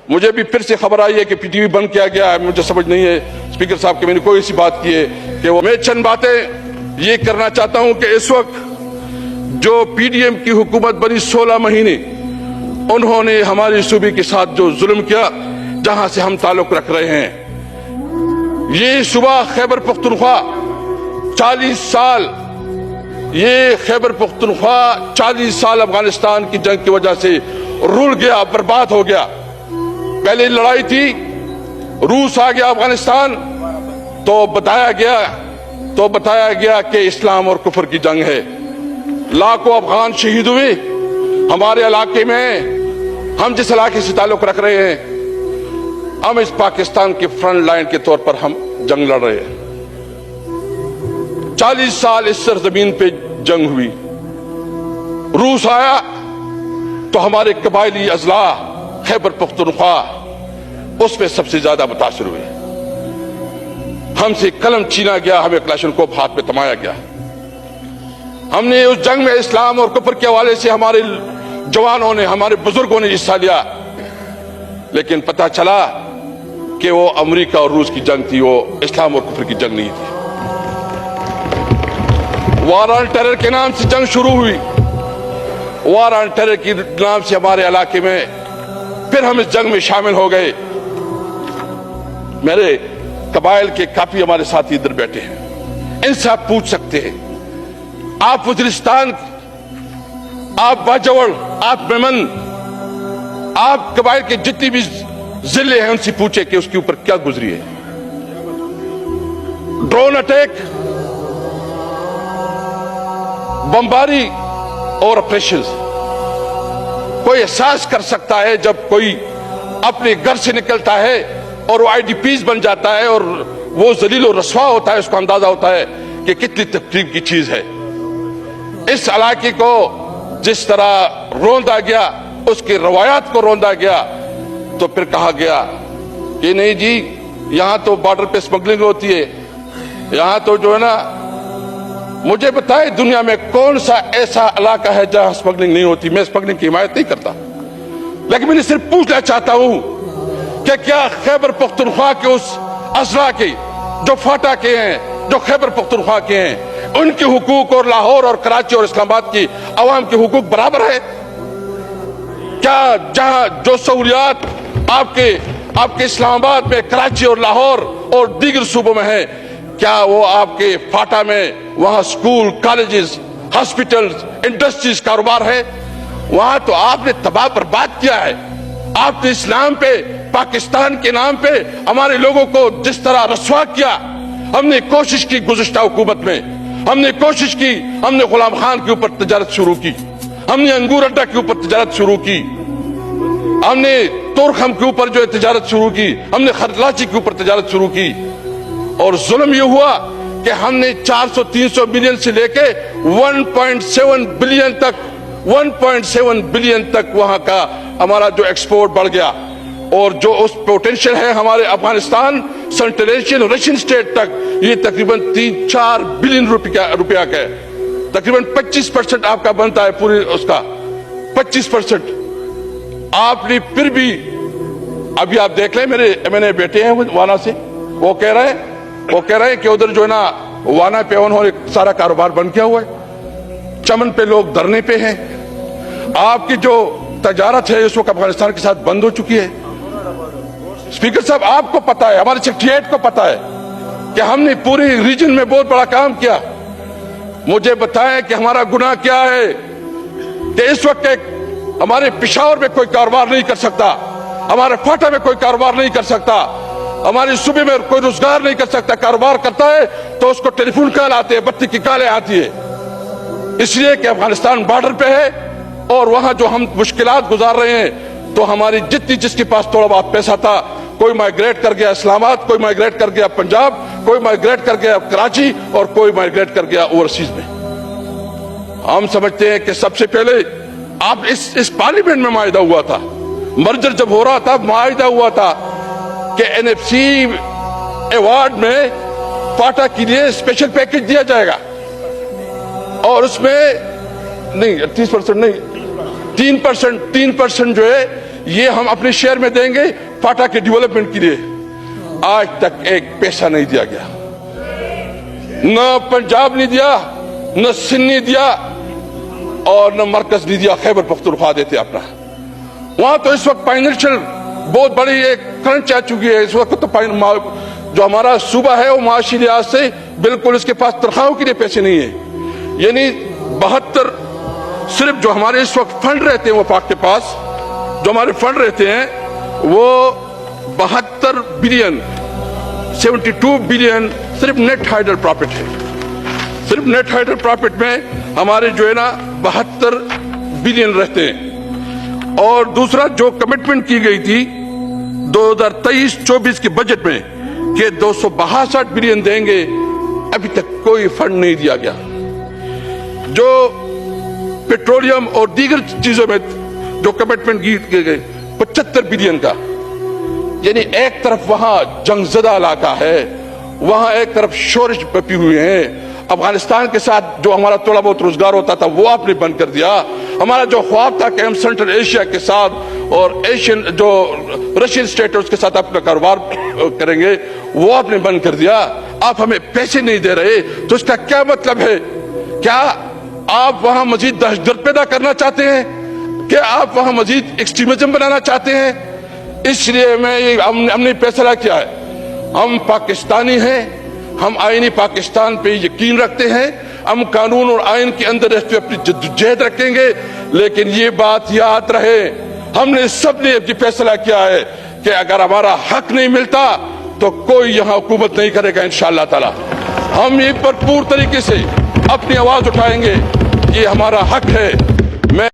मुझे भी फिर से खबर आई है कि पीटीवी बंद किया गया है। मुझे समझ नहीं है स्पीकर साहब कि मैंने कोई ऐसी बात की है कि वो। मैं चंद बातें ये करना चाहता हूं कि इस वक्त जो पीडीएम की हुकूमत बनी 16 महीने, उन्होंने हमारे सूबे के साथ जो जुल्म किया, जहां से हम ताल्लुक रख रहे हैं, ये सूबा खैबर पख्तूनख्वा 40 साल, ये खैबर पख्तूनख्वा 40 साल अफगानिस्तान की जंग की वजह से रुल गया, बर्बाद हो गया। पहले लड़ाई थी, रूस आ गया अफगानिस्तान, तो बताया गया कि इस्लाम और कुफर की जंग है। लाखों अफगान शहीद हुए हमारे इलाके में। हम जिस इलाके से ताल्लुक रख रहे हैं, हम इस पाकिस्तान के फ्रंट लाइन के तौर पर हम जंग लड़ रहे हैं। 40 साल इस सरजमीन पे जंग हुई। रूस आया तो हमारे कबायली अजला खैबर पख्तूनख्वा उसमें सबसे ज्यादा मुतासिर हुए। हमसे कलम छीना गया, हमें क्लाशनकोफ हाथ में थमाया गया। हमने उस जंग में इस्लाम और कुफर के हवाले से हमारे जवानों ने, हमारे बुजुर्गों ने हिस्सा लिया, लेकिन पता चला कि वो अमेरिका और रूस की जंग थी, वो इस्लाम और कुफर की जंग नहीं थी। वार ऑन टेरर के नाम से जंग शुरू हुई। वार ऑन टेरर के नाम से हमारे इलाके में फिर हम इस जंग में शामिल हो गए। मेरे कबाइल के काफी हमारे साथी इधर बैठे हैं, इनसे आप पूछ सकते हैं। आप वजीरिस्तान, आप बाजवड़, आप मेमन, आप कबाइल के जितनी भी जिले हैं, उनसे पूछे कि उसके ऊपर क्या गुजरी है। ड्रोन अटैक, बमबारी और ऑपरेशन। कोई एहसास कर सकता है जब कोई अपने घर से निकलता है और वो आईडीपीज बन जाता है और वो जलील और रस्वा होता है, उसको अंदाजा होता है कि कितनी तकलीफ की चीज है। इस इलाके को जिस तरह रोंदा गया, उसके रवायात को रोंदा गया, तो फिर कहा गया कि नहीं जी, यहां तो बॉर्डर पे स्मगलिंग होती है, यहां तो जो है ना, मुझे बताए दुनिया में कौन सा ऐसा इलाका है जहां स्मगलिंग नहीं होती। मैं स्मगलिंग की हिमायत नहीं करता, लेकिन मैं सिर्फ पूछना चाहता हूं कि क्या खैबर पख्तूनख्वा के उस अजला के जो फाटा के हैं, जो खैबर पख्तूनख्वा के हैं, उनके हुकूक और लाहौर और कराची और इस्लामाबाद की अवाम के हुकूक बराबर है? क्या जहां जो सहूलियात आपके इस्लामाबाद में, कराची और लाहौर और दीगर सूबों में है, क्या वो आपके फाटा में वहां स्कूल, कॉलेजेस, हॉस्पिटल्स, इंडस्ट्रीज, कारोबार है? वहां तो आपने तबाह बर्बाद किया है। आपने इस्लाम पे, पाकिस्तान के नाम पे हमारे लोगों को जिस तरह रस्वा किया। हमने कोशिश की गुज़िश्ता हुकूमत में, हमने कोशिश की, हमने गुलाम खान के ऊपर तजारत शुरू की, हमने अंगूर अड्डा के ऊपर तजारत शुरू की, हमने तोरखम के ऊपर जो है तजारत शुरू की, हमने खरलाची के ऊपर तजारत शुरू की। और जुल्म ये हुआ कि हमने 400-300 मिलियन से लेके 1.7 बिलियन तक वहां का हमारा जो एक्सपोर्ट बढ़ गया। और जो उस पोटेंशियल है हमारे Afghanistan, central Asian, Russian state तक, ये तकरीबन 3-4 बिलियन रुपया का है। तकरीबन 25% आपका बनता है पूरी उसका, 25%। आपने फिर भी, अभी आप देख लें, मेरे बेटे हैं वाना से, वो कह रहे हैं कि उधर जो है ना वाना पे उन्होंने सारा कारोबार बंद किया हुआ है, चमन पे लोग धरने पे हैं। आपकी जो तजारत है इस वक्त अफगानिस्तान के साथ बंद हो चुकी है। स्पीकर साहब, आपको पता है, हमारे सेक्रेटरीट को पता है कि हमने पूरे रीजन में बहुत बड़ा काम किया। मुझे बताएं कि हमारा गुनाह क्या है कि इस वक्त हमारे पेशावर में कोई कारोबार नहीं कर सकता, हमारे फाटा में कोई कारोबार नहीं कर सकता, हमारे सूबे में कोई रोजगार नहीं कर सकता। कारोबार करता है तो उसको टेलीफोन कॉल आते हैं, बत्ती की कॉलें आती है, इसलिए कि अफगानिस्तान बॉर्डर पे है और वहां जो हम मुश्किलात गुजार रहे हैं, तो हमारी जिसके पास थोड़ा बहुत पैसा था, कोई माइग्रेट कर गया इस्लामाबाद, कोई माइग्रेट कर गया पंजाब, कोई माइग्रेट कर गया कराची और कोई माइग्रेट कर गया ओवरसीज में। हम समझते हैं कि सबसे पहले आप इस पार्लियामेंट में माहिदा हुआ था, मर्जर जब हो रहा था माहिदा हुआ था कि एनएफसी अवार्ड में फाटा के लिए स्पेशल पैकेज दिया जाएगा और उसमें नहीं 30% नहीं 3% जो है یہ ہم اپنے شہر میں دیں گے فاٹا کے ڈیولپمنٹ کے لیے. آج تک ایک پیسہ نہیں دیا گیا, نہ پنجاب نے دیا, نہ سندھ نے دیا, اور نہ مرکز نے دیا. خیبر پختونخوا دیتے اپنا. وہاں تو اس وقت فائنینشیل بہت بڑی ایک کرنچ آ چکی ہے. اس وقت تو جو ہمارا صوبہ ہے وہ معاشی لحاظ سے بالکل اس کے پاس تنخواہوں کے لیے پیسے نہیں ہیں. یعنی 72 صرف جو ہمارے اس وقت فنڈ رہتے ہیں وفاق کے پاس, جو ہمارے فنڈ رہتے ہیں وہ 72 بلین 72 بلین صرف نیٹ ہائیڈل پروفٹ ہے. صرف نیٹ ہائیڈل پروفٹ میں ہمارے جو ہے نا 72 بلین رہتے ہیں. اور دوسرا جو کمٹمنٹ کی گئی تھی 2023-24 کے بجٹ میں کہ 262 بلین دیں گے, ابھی تک کوئی فنڈ نہیں دیا گیا. جو پیٹرولیم اور دیگر چیزوں میں جو کمٹمنٹ کیے گئے 75 بلین کا, یعنی ایک طرف وہاں جنگ زدہ علاقہ ہے, وہاں ایک طرف شورش پپی ہوئے ہیں. افغانستان کے ساتھ جو ہمارا تھوڑا بہت روزگار ہوتا تھا وہ آپ نے بند کر دیا. ہمارا جو خواب تھا کہ ہم سینٹرل ایشیا کے ساتھ اور ایشین جو رشین اسٹیٹس کے ساتھ اپنا کاروبار کریں گے وہ آپ نے بند کر دیا. آپ ہمیں پیسے نہیں دے رہے, تو اس کا کیا مطلب ہے؟ کیا آپ وہاں مزید دہشت گرد پیدا کرنا چاہتے ہیں؟ کیا آپ وہاں مزید ایکسٹریمزم بنانا چاہتے ہیں؟ اس لیے ہم نے فیصلہ کیا ہے, ہم پاکستانی ہیں, ہم آئینی پاکستان پہ یقین رکھتے ہیں, ہم قانون اور آئین کے اندر رہتے ہوئے اپنی جدوجہد رکھیں گے. لیکن یہ بات یاد رہے, ہم نے سب نے یہ فیصلہ کیا ہے کہ اگر ہمارا حق نہیں ملتا تو کوئی یہاں حکومت نہیں کرے گا انشاءاللہ تعالی. ہم یہ بھرپور طریقے سے اپنی آواز اٹھائیں گے, یہ ہمارا حق ہے.